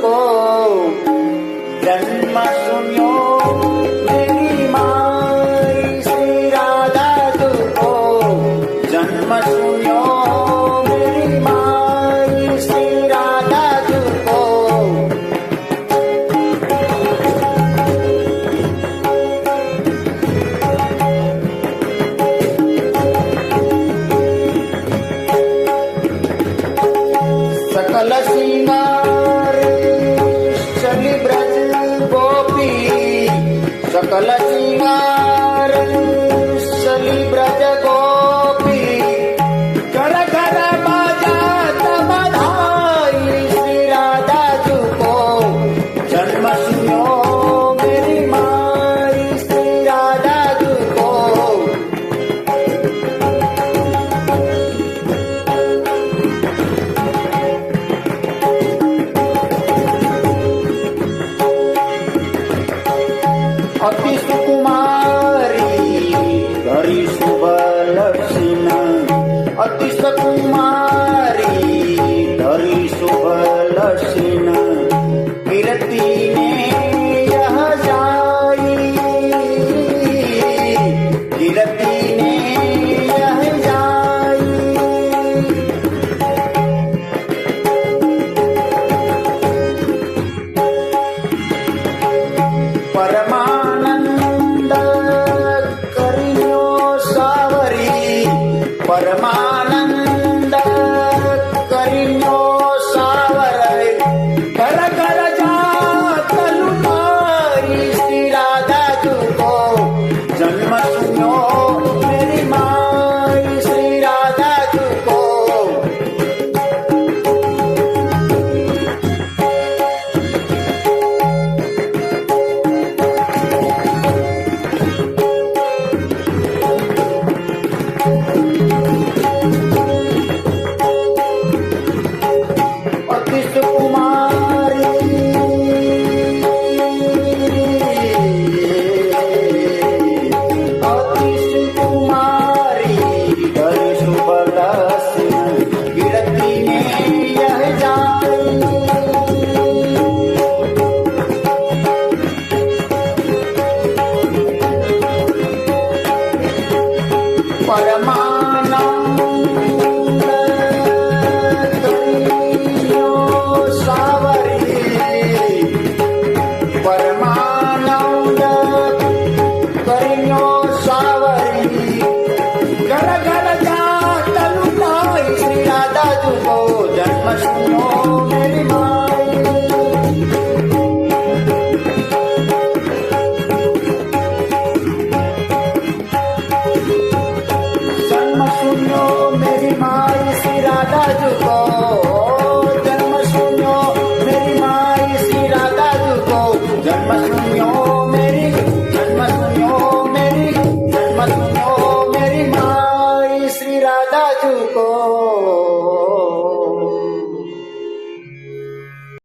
तुझको जन्म सुनियो मेरी माई श्री राधा तुझको जन्म सुनियो मेरी माई श्री राधा तुझको सकल सिंगार चली ब्रज गोपी सकल सिंगार चली ब्रज गोपी कर कर बजात बधाई श्री राधा तुझको जन्म सुनियो मेरी माई श्री राधा तुझको अति सुकुमारी घरी शुभ लक्षण अति सुकुमारी घरी शुभ लक्षण